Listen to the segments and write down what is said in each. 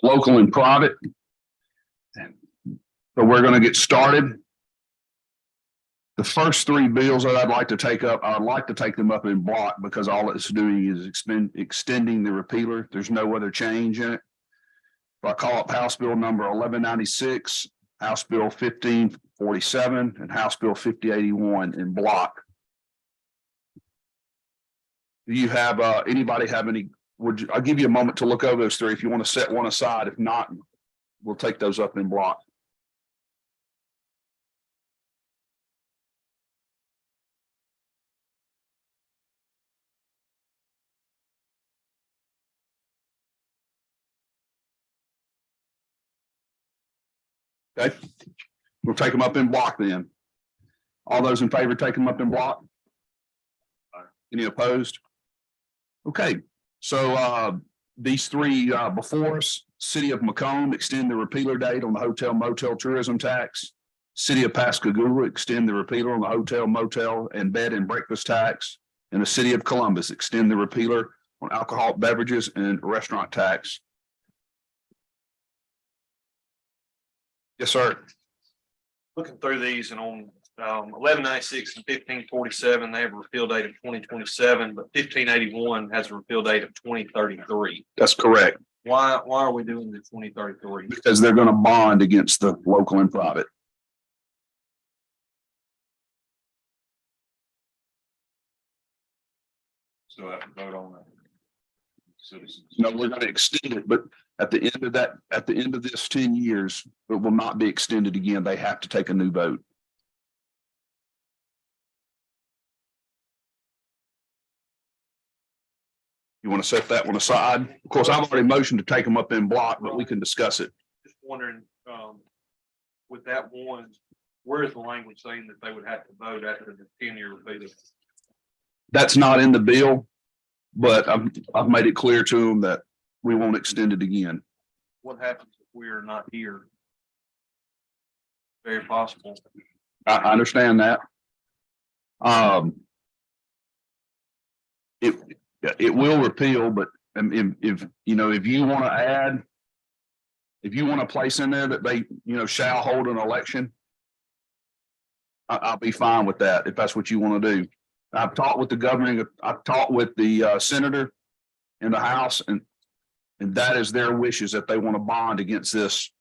local and private. So we're going to get started. The first three bills that I'd like to take up, I'd like to take them up in block because all it's doing is extending the repealer. There's no other change in it. So I call up House Bill number 1196, House Bill 1547, and House Bill 5081 in block. Do you have anybody have any? I'll give you a moment to look over those three if you want to set one aside. If not, we'll take those up in block. Okay, we'll take them up in block then. All those in favor, take them up in block. Any opposed? Okay, so these three before us: City of Macomb, extend the repealer date on the hotel motel tourism tax. City of Pascagoula, extend the repealer on the hotel motel and bed and breakfast tax. And the City of Columbus, extend the repealer on alcoholic beverages and restaurant tax. Yes, sir. Looking through these, and on 1196 and 1547, they have a repeal date of 2027, but 1581 has a repeal date of 2033. That's correct. Why are we doing the 2033? Because they're going to bond against the local and private. So I have to vote on that. Citizens. No, we're going to extend it, but at the end of that, at the end of this 10 years, it will not be extended again. They have to take a new vote. You want to set that one aside? Of course, I've already motioned to take them up in block, but we can discuss it. Just wondering, with that one, where is the language saying that they would have to vote after the 10-year repeal? That's not in the bill, but I've made it clear to them that we won't extend it again. What happens if we are not here? Very possible. I understand that. It will repeal, but if you know, if you want to add, if you want to place in there that they, shall hold an election, I'll be fine with that if that's what you want to do. I've talked with the governor, I've talked with the senator in the House, and that is their wishes that they want to bond against this.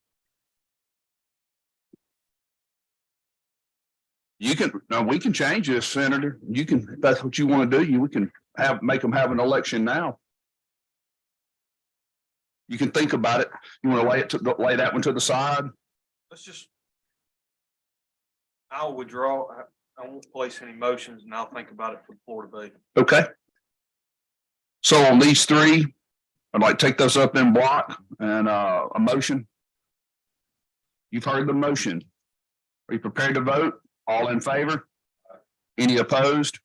You can, now we can change this, Senator. You can, if that's what you want to do, we can make them have an election now. You can think about it. You want to lay that one to the side? Let's just, I'll withdraw. I won't place any motions, and I'll think about it for the floor debate. Okay. So on these three, I'd like to take those up in block and a motion. You've heard the motion. Are you prepared to vote? All in favor? Any opposed?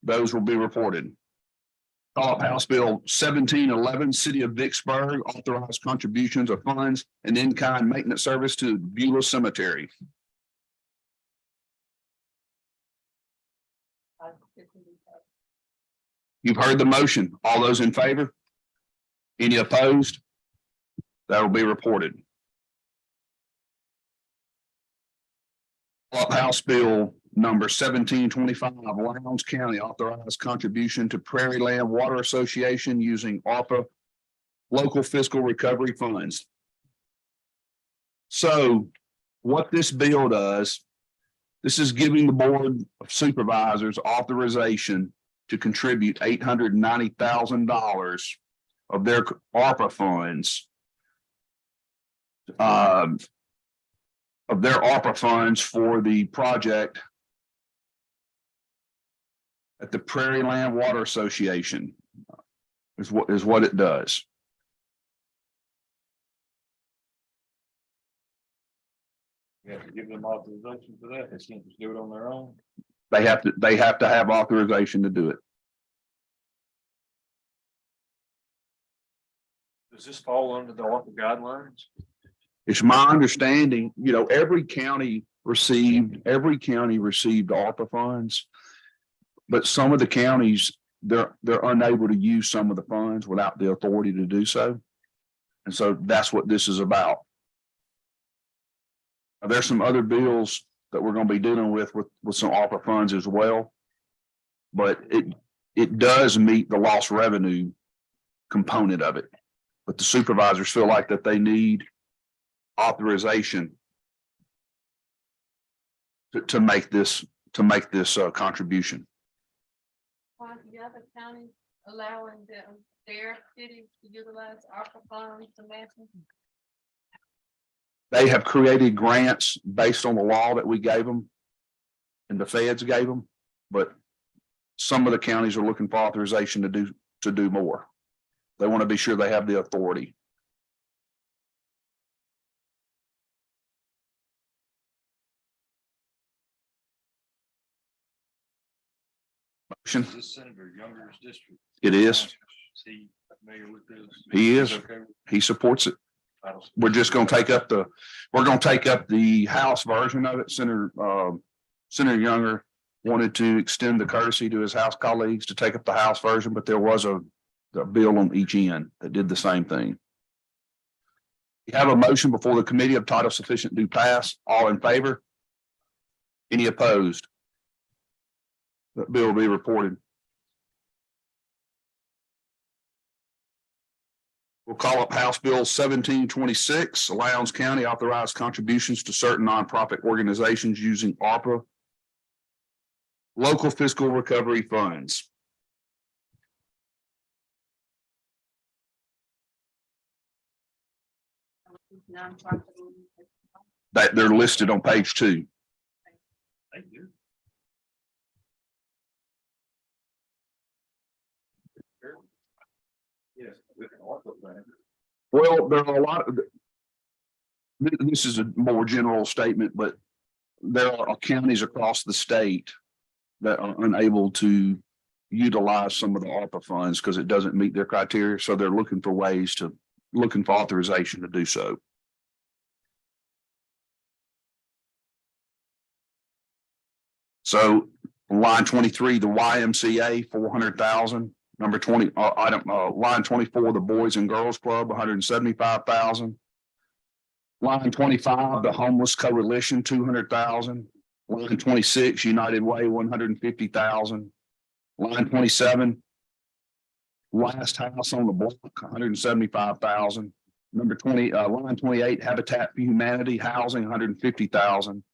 Those will be reported. Call up House Bill 1711, City of Vicksburg, authorized contributions of funds and in-kind maintenance service to Beulah Cemetery. You've heard the motion. All those in favor? Any opposed? That will be reported. Call up House Bill number 1725, Lowndes County authorized contribution to Prairie Land Water Association using ARPA local fiscal recovery funds. So what this bill does, this is giving the Board of Supervisors authorization to contribute $890,000 of their ARPA funds for the project at the Prairie Land Water Association is what it does. You have to give them authorization for that. They can't just do it on their own. They have to have authorization to do it. Does this fall under the ARPA guidelines? It's my understanding, every county received ARPA funds, but some of the counties, they're unable to use some of the funds without the authority to do so. And so that's what this is about. There's some other bills that we're going to be dealing with some ARPA funds as well. But it does meet the lost revenue component of it. But the supervisors feel like that they need authorization to make this contribution. Why the other counties allowing their cities to utilize ARPA funds to matching? They have created grants based on the law that we gave them and the feds gave them, but some of the counties are looking for authorization to do more. They want to be sure they have the authority. Motion. Is this Senator Younger's district? It is. Is he familiar with this? He is. Okay with He supports it. titles? We're just going to take up the House version of it. Senator Younger wanted to extend the courtesy to his House colleagues to take up the House version, but there was a bill on each end that did the same thing. We have a motion before the committee of title sufficient to pass. All in favor? Any opposed? That bill will be reported. We'll call up House Bill 1726, Lowndes County authorized contributions to certain nonprofit organizations using ARPA local fiscal recovery funds. Nonprofit. That they're listed on page 2. Thank you. Yes. we can also plan. Well, there are a lot of. This is a more general statement, but there are counties across the state that are unable to utilize some of the ARPA funds because it doesn't meet their criteria. So they're looking for authorization to do so. So line 23, the YMCA, 400,000. Number 20, line 24, the Boys and Girls Club, 175,000. Line 25, the Homeless Coalition, 200,000. Line 26, United Way, 150,000. Line 27, Last House on the Block, 175,000. Number 20, line 28, Habitat for Humanity, Housing, 150,000.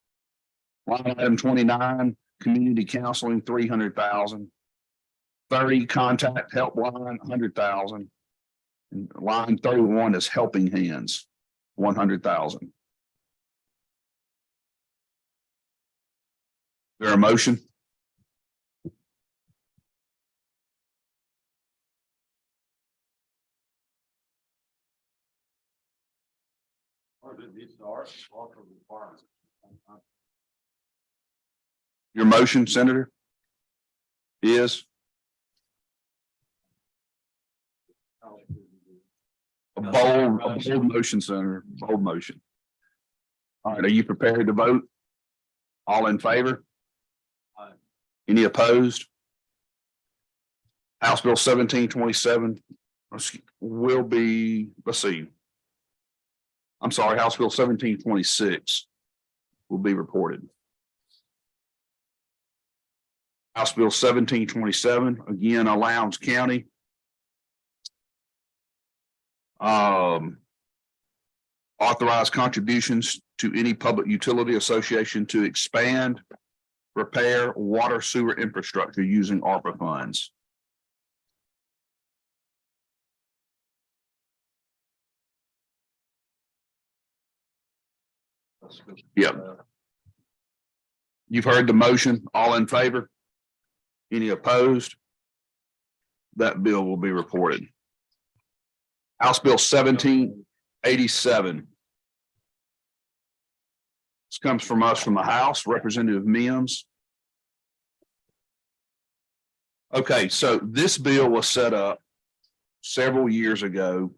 Line item 29, Community Counseling, 300,000. 30, Contact Helpline, 100,000. And line 31 is Helping Hands, 100,000. There a motion? Your motion, Senator, is a bold motion, Senator, bold motion. All right, are you prepared to vote? All in favor? Aye. Any opposed? House Bill 1727 will be, let's see. I'm sorry, House Bill 1726 will be reported. House Bill 1727, again, Lowndes County. Authorized contributions to any public utility association to expand, repair water sewer infrastructure using ARPA funds. Yep. You've heard the motion. All in favor? Any opposed? That bill will be reported. House Bill 1787. This comes from us from the House, Representative Mims. Okay, so this bill was set up several years ago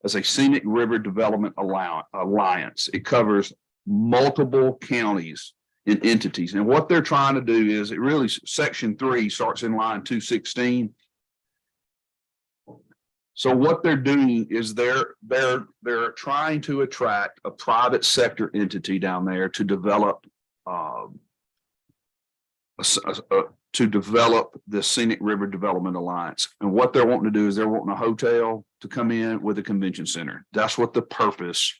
as a Scenic River Development Alliance. It covers multiple counties and entities. And what they're trying to do is it really, section 3 starts in line 216. So what they're doing is they're trying to attract a private sector entity down there to develop to develop the Scenic River Development Alliance. And what they're wanting to do is they're wanting a hotel to come in with a convention center. That's what the purpose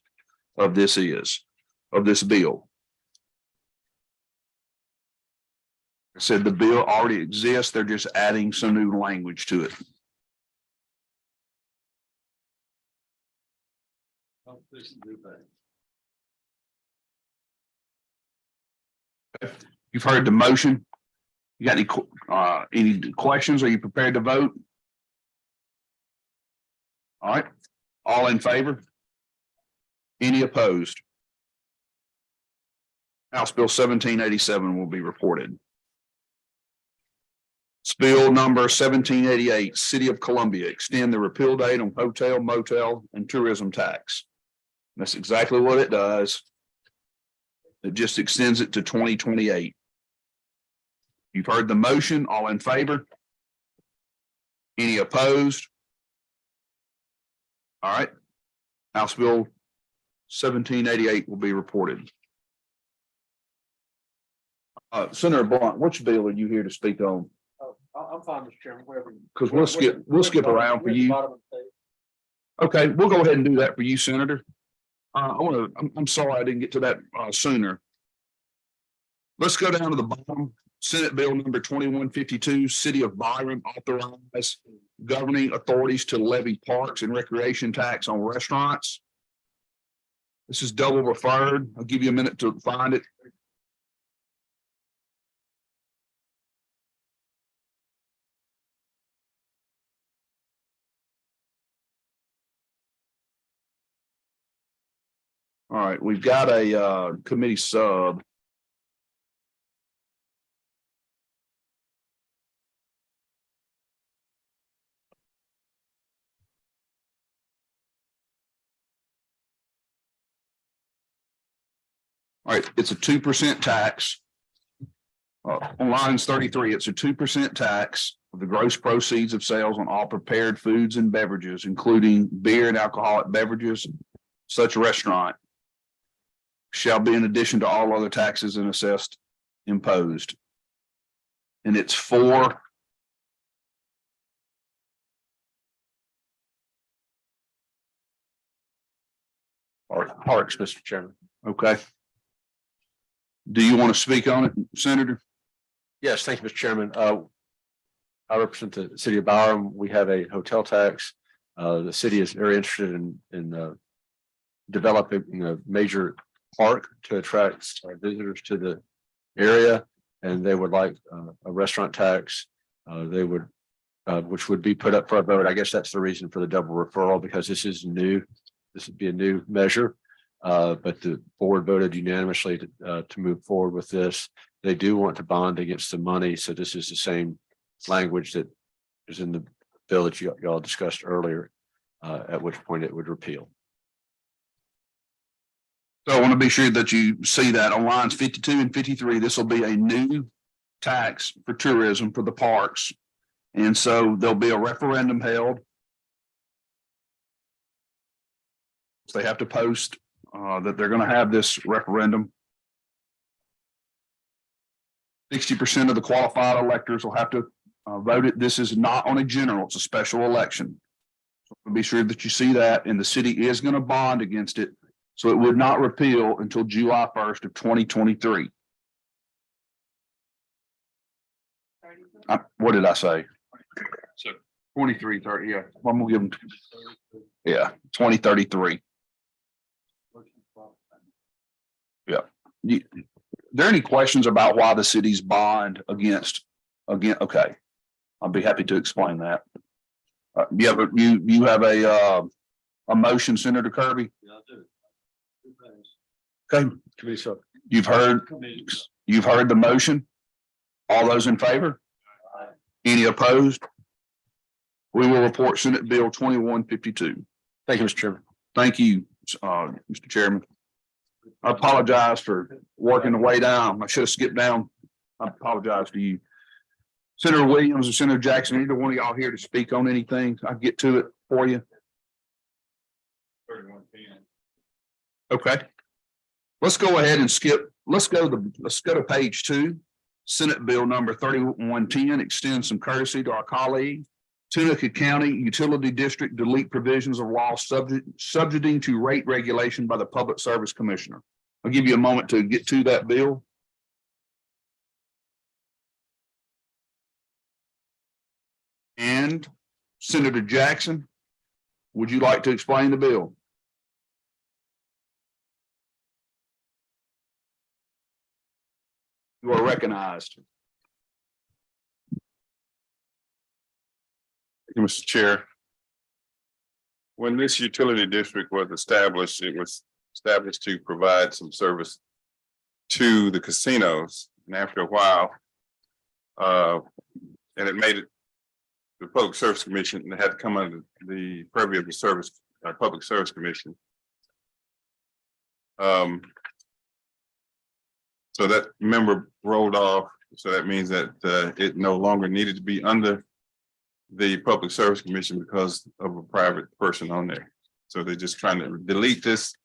of this is, of this bill. I said the bill already exists. They're just adding some new language to it. Oh, this is new thing. You've heard the motion. You got any questions? Are you prepared to vote? All right, all in favor? Any opposed? House Bill 1787 will be reported. Bill number 1788, City of Columbia, extend the repeal date on hotel, motel, and tourism tax. That's exactly what it does. It just extends it to 2028. You've heard the motion. All in favor? Any opposed? All right. House Bill 1788 will be reported. Senator Blunt, which bill are you here to speak on? I'm fine, Mr. Chairman, wherever. Because we'll skip around for you. Okay, we'll go ahead and do that for you, Senator. I'm sorry I didn't get to that sooner. Let's go down to the bottom. Senate Bill number 2152, City of Byron authorize governing authorities to levy parks and recreation tax on restaurants. This is double referred. I'll give you a minute to find it. All right, we've got a committee sub. All right, it's a 2% tax. On lines 33, it's a 2% tax of the gross proceeds of sales on all prepared foods and beverages, including beer and alcoholic beverages. Such restaurant shall be in addition to all other taxes and assessed imposed. And it's for Parks, Mr. Chairman. okay. Do you want to speak on it, Senator? Yes, thank you, Mr. Chairman. I represent the city of Byram. We have a hotel tax. The city is very interested in developing a major park to attract visitors to the area, and they would like a restaurant tax. They would, which would be put up for a vote. I guess that's the reason for the double referral, because this is new. This would be a new measure, but the board voted unanimously to move forward with this. They do want to bond against the money, so this is the same language that is in the bill that y'all discussed earlier, at which point it would repeal. So I want to be sure that you see that on lines 52 and 53, this will be a new tax for tourism for the parks. And so there'll be a referendum held. So they have to post that they're going to have this referendum. 60% of the qualified electors will have to vote it. This is not on a general, it's a special election. So be sure that you see that, and the city is going to bond against it. So it would not repeal until July 1st of 2023. What did I say? So 2330, yeah. I'm gonna give them, yeah, 2033. Yeah. Are there any questions about why the city's bond against, okay. I'll be happy to explain that. You have a motion, Senator Kirby? Yeah, I do. Okay, Committee sub. you've heard the motion. All those in favor? Any opposed? We will report Senate Bill 2152. Thank you, Mr. Chairman. Thank you, Mr. Chairman. I apologize for working the way down. I should have skipped down. I apologize to you. Senator Williams or Senator Jackson, either one of y'all here to speak on anything? I get to it. for you? 3110. Okay. Let's go ahead and skip, let's go to page 2. Senate Bill number 3110, extend some courtesy to our colleague. Tunica County Utility District delete provisions of law subjecting to rate regulation by the Public Service Commissioner. I'll give you a moment to get to that bill. And Senator Jackson, would you like to explain the bill? You are recognized. Thank you, Mr. Chair. When this utility district was established, it was established to provide some service to the casinos. And after a while, and it made it the Public Service Commission, and it had to come under the purview of the Public Service Commission. So that member rolled off. So that means that it no longer needed to be under the Public Service Commission because of a private person on there. So they're just trying to delete this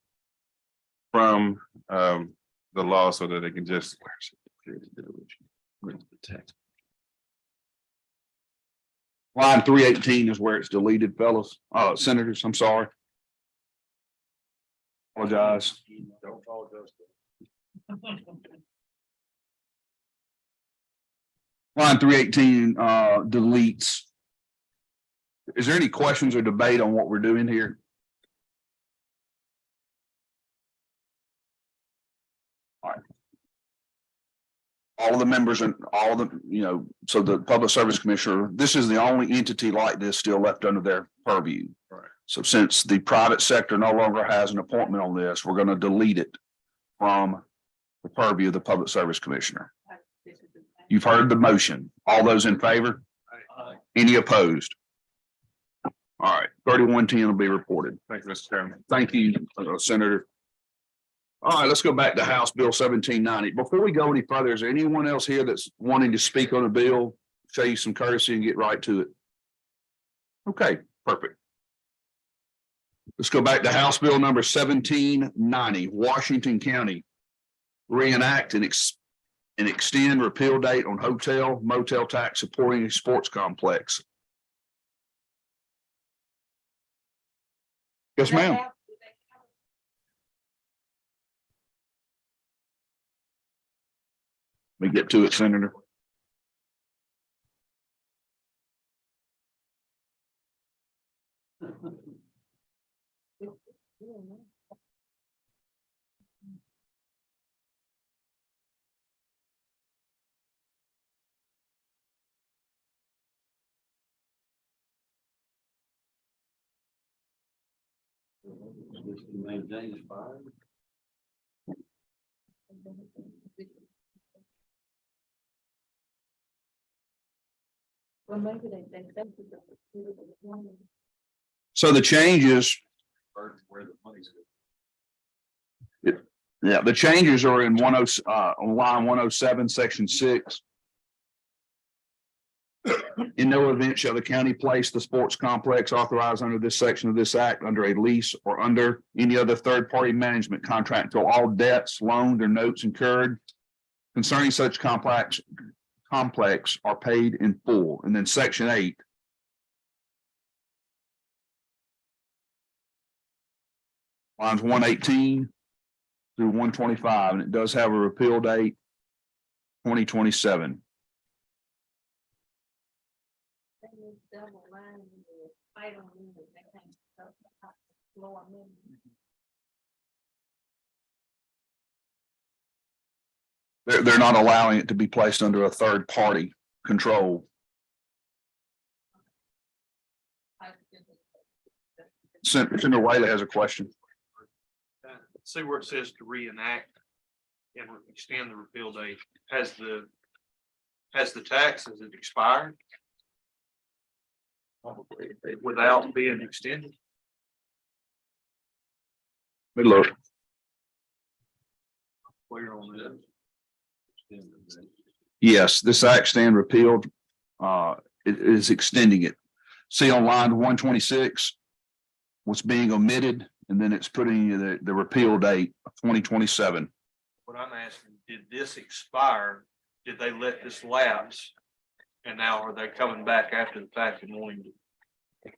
from the law so that they can just. Line 318 is where it's deleted, fellas, senators, I'm sorry. Apologize. Don't apologize. Line 318 deletes. Is there any questions or debate on what we're doing here? All right. All of the members and all of the, so the Public Service Commissioner, this is the only entity like this still left under their purview. Right. So since the private sector no longer has an appointment on this, we're going to delete it from the purview of the Public Service Commissioner. You've heard the motion. All those in favor? Any opposed? All right, 3110 will be reported. Thank you, Mr. Chairman. Thank you, Senator. All right, let's go back to House Bill 1790. Before we go any further, is there anyone else here that's wanting to speak on a bill? Show you some courtesy and get right to it. Okay, perfect. Let's go back to House Bill number 1790, Washington County. Reenact and extend repeal date on hotel motel tax supporting a sports complex. Yes, ma'am. Let me get to it, Senator. So the changes. Where the money's. Yeah, the changes are in on line 107, section 6. In no event shall the county place the sports complex authorized under this section of this act under a lease or under any other third-party management contract until all debts, loans, or notes incurred concerning such complex are paid in full. And then section 8. Lines 118 through 125, and it does have a repeal date 2027. They're not allowing it to be placed under a third party control. Senator Wiley has a question. See where it says to reenact and extend the repeal date. Has the tax, has it expired? Without being extended? Good look. Clear on that. Yes, this act stand repealed. It is extending it. See on line 126. what's being omitted, and then it's putting the repeal date of 2027. What I'm asking, did this expire? Did they let this lapse? And now are they coming back after the fact and wanting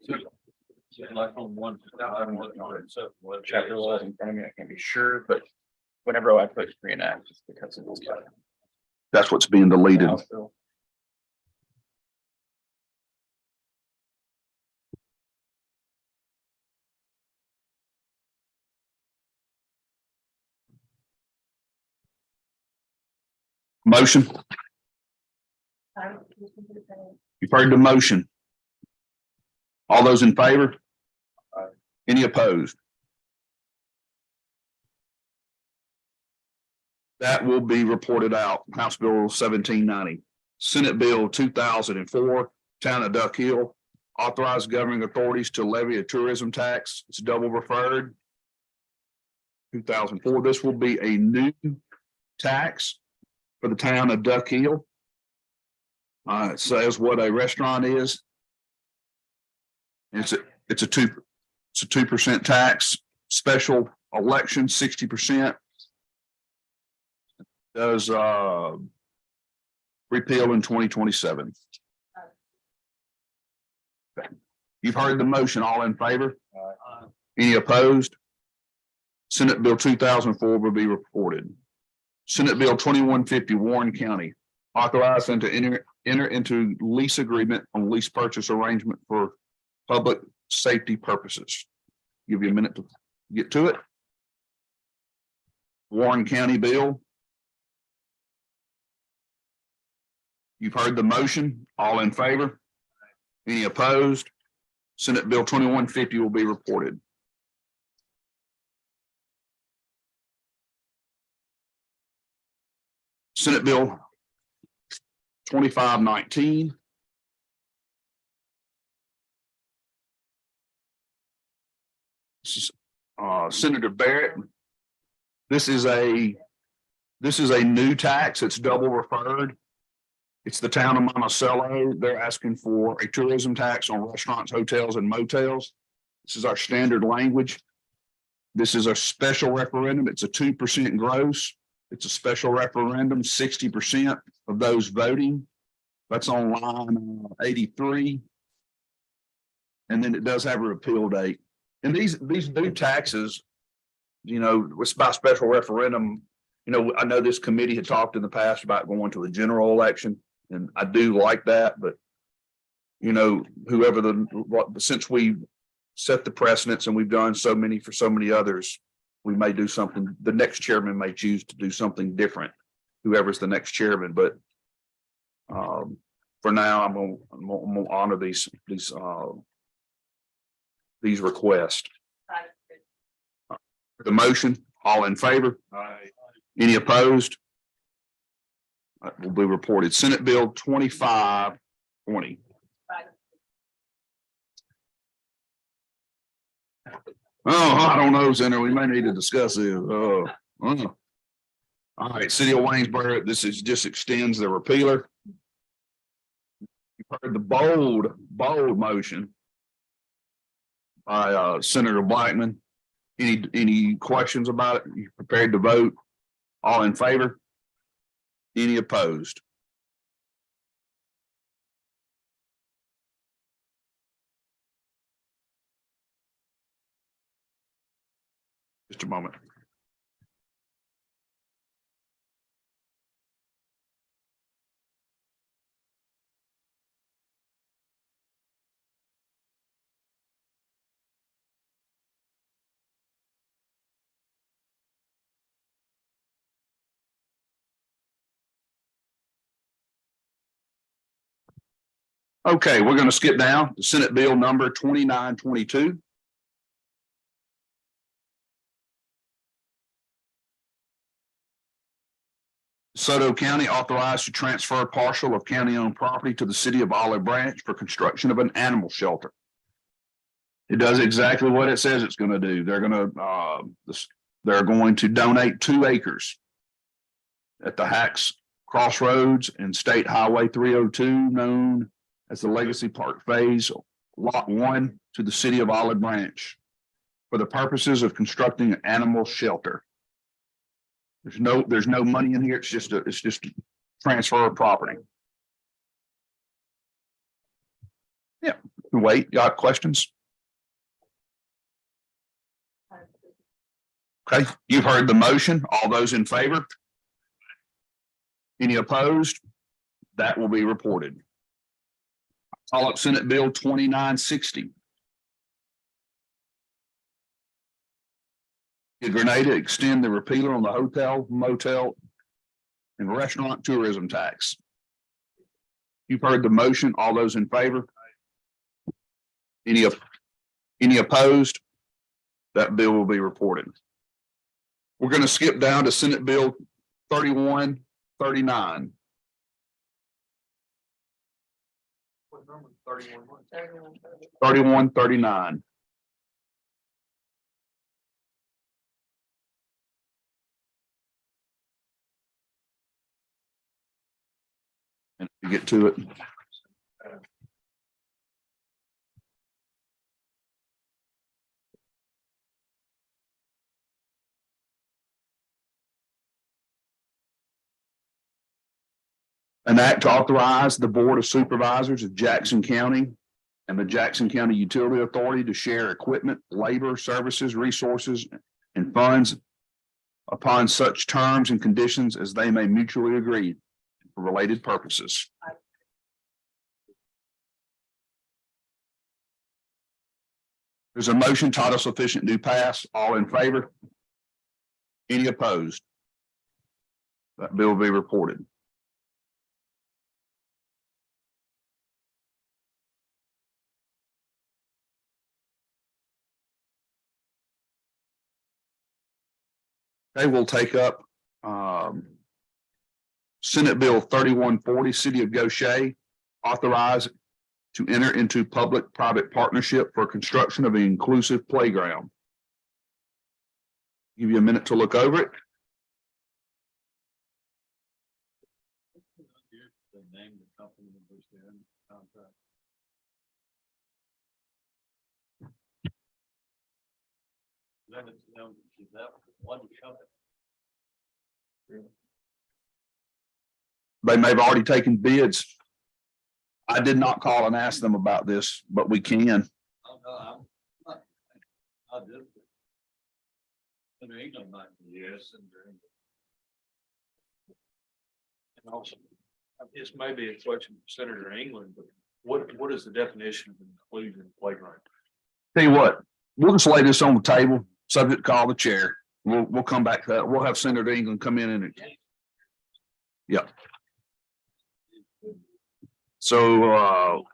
to? Like on one, I'm looking on it, so what chapter laws in front of me, I can't be sure, but whenever I put reenact, it's because it was. That's what's being deleted. Motion, you've heard the motion. All those in favor? Any opposed? That will be reported out. House Bill 1790, Senate Bill 2004, Town of Duck Hill, authorize governing authorities to levy a tourism tax. It's double referred. 2004, this will be a new tax for the town of Duck Hill. It says what a restaurant is. It's a 2% tax, special election 60%. Does repeal in 2027. You've heard the motion. All in favor? Any opposed? Senate Bill 2004 will be reported. Senate Bill 2150, Warren County, authorized and to enter into lease agreement on lease purchase arrangement for public safety purposes. Give you a minute to get to it. Warren County Bill. You've heard the motion. All in favor? Any opposed? Senate Bill 2150 will be reported. Senate Bill 2519. Senator Barrett. This is a new tax. It's double referred. It's the town of Monticello. They're asking for a tourism tax on restaurants, hotels, and motels. This is our standard language. This is a special referendum. It's a 2% gross. It's a special referendum, 60% of those voting. That's on line 83. And then it does have a repeal date. And these new taxes, it's by special referendum. I know this committee had talked in the past about going to a general election, and I do like that, but since we set the precedents and we've done so many for so many others, we may do something. The next chairman may choose to do something different, whoever's the next chairman. But for now, I'm gonna honor these requests. The motion, all in favor? Any opposed? Will be reported. Senate Bill 2520. Oh, I don't know, Senator. We may need to discuss this. All right, City of Waynesboro, this just extends the repealer. You've heard the bold motion by Senator Blackman. Any questions about it? You prepared to vote? All in favor? Any opposed? Just a moment. Okay, we're going to skip down to Senate Bill number 2922. DeSoto County authorized to transfer partial of county-owned property to the city of Olive Branch for construction of an animal shelter. It does exactly what it says it's going to do. They're going to donate 2 acres at the Hacks Crossroads and State Highway 302, known as the Legacy Park Phase, Lot 1, to the city of Olive Branch. for the purposes of constructing an animal shelter. There's no money in here. It's just a transfer of property. Yeah, wait, got questions? Okay, you've heard the motion. All those in favor? Any opposed? That will be reported. Call up Senate Bill 2960. The Grenada extend the repealer on the hotel, motel, and restaurant tourism tax. You've heard the motion. All those in favor? Any opposed? That bill will be reported. We're going to skip down to Senate Bill 3139. What number? 31. 3139. And to get to it. An act to authorize the Board of Supervisors of Jackson County and the Jackson County Utility Authority to share equipment, labor, services, resources, and funds upon such terms and conditions as they may mutually agree for related purposes. There's a motion, title sufficient to pass. All in favor? Any opposed? That bill will be reported. Okay, we'll take up Senate Bill 3140, City of Goshen, authorize to enter into public-private partnership for construction of an inclusive playground. Give you a minute to look over it. They may have already taken bids. I did not call and ask them about this, but we can. And also, this may be a question for Senator England, but what is the definition of inclusion playground? Tell you what, we'll just lay this on the table, subject to call the chair. We'll come back to that. We'll have Senator England come in and. Yeah. So,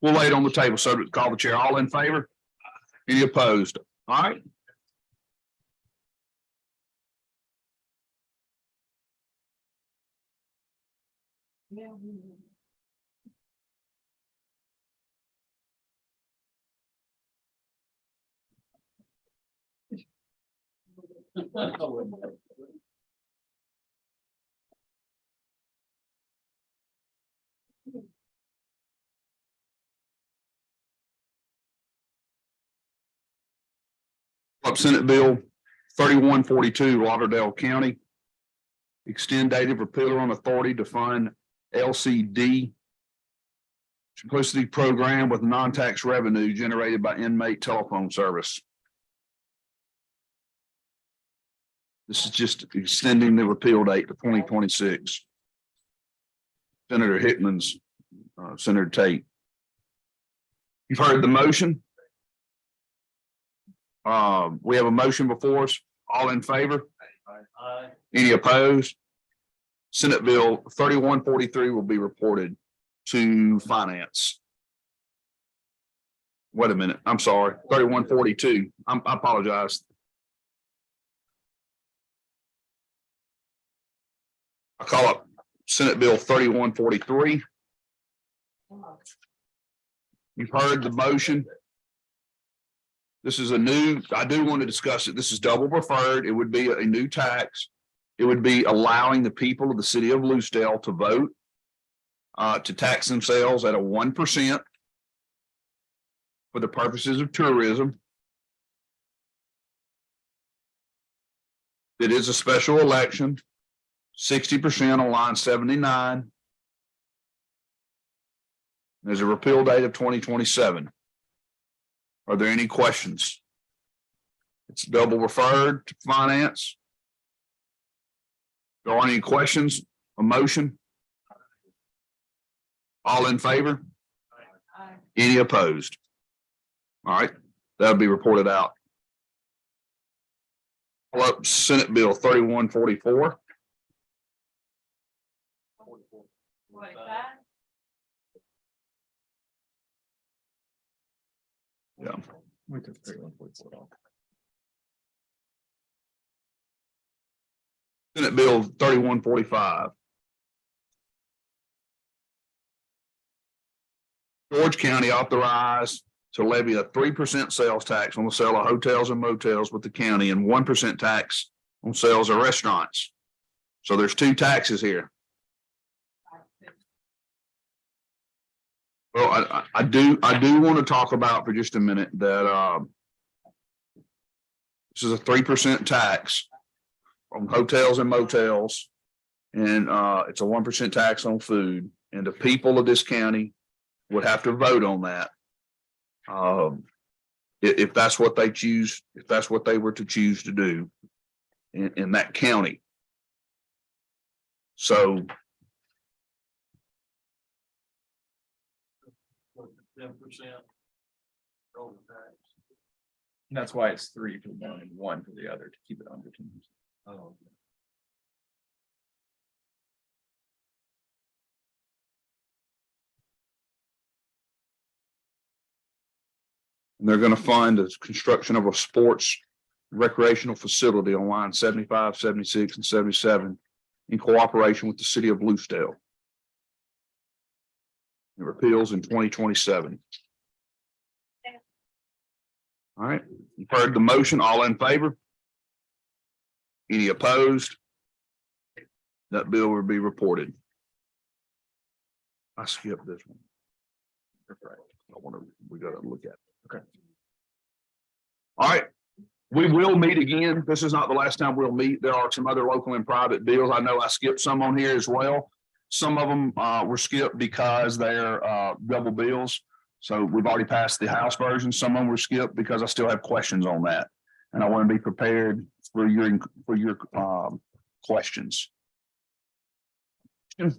we'll lay it on the table, subject to call the chair. All in favor? Any opposed? All right. Up Senate Bill 3142, Lauderdale County. Extend date of repealer on authority to fund LCD simplicity program with non-tax revenue generated by inmate telephone service. This is just extending the repeal date to 2026. Senator Hickman's, Senator Tate. You've heard the motion. We have a motion before us. All in favor? Any opposed? Senate Bill 3143 will be reported to Finance. Wait a minute. I'm sorry. 3142. I apologize. I call up Senate Bill 3143. You've heard the motion. This is a new, I do want to discuss it. This is double preferred. It would be a new tax. It would be allowing the people of the city of Lucedale to vote to tax themselves at a 1% for the purposes of tourism. It is a special election, 60% on line 79. There's a repeal date of 2027. Are there any questions? It's double referred to finance. There aren't any questions, a motion? All in favor? Aye. Any opposed? All right, that'll be reported out. Pull up Senate Bill 3144. 45. Yeah. We took 31.4 off. Senate Bill 3145. George County authorized to levy a 3% sales tax on the sale of hotels and motels with the county and 1% tax on sales of restaurants. So there's two taxes here. Well, I do want to talk about for just a minute that this is a 3% tax on hotels and motels. And it's a 1% tax on food. And the people of this county would have to vote on that. If that's what they choose, if that's what they were to choose to do in that county. So 10%. And that's why it's 3 for one and 1 for the other to keep it under 10%. Oh. and they're going to fund the construction of a sports recreational facility on line 75, 76, and 77 in cooperation with the city of Bluesdale. It repeals in 2027. All right, you've heard the motion. All in favor? Any opposed? That bill will be reported. I skipped this one. I want to, we got to look at it. Okay. All right. We will meet again. This is not the last time we'll meet. There are some other local and private bills. I know I skipped some on here as well. Some of them were skipped because they're double bills. So we've already passed the House version. Some of them were skipped because I still have questions on that. And I want to be prepared for your questions. You've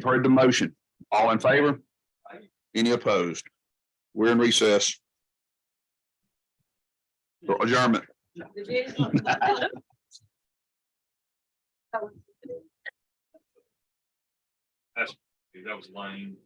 heard the motion. All in favor? Any opposed? We're in recess. For adjournment. That was Lane.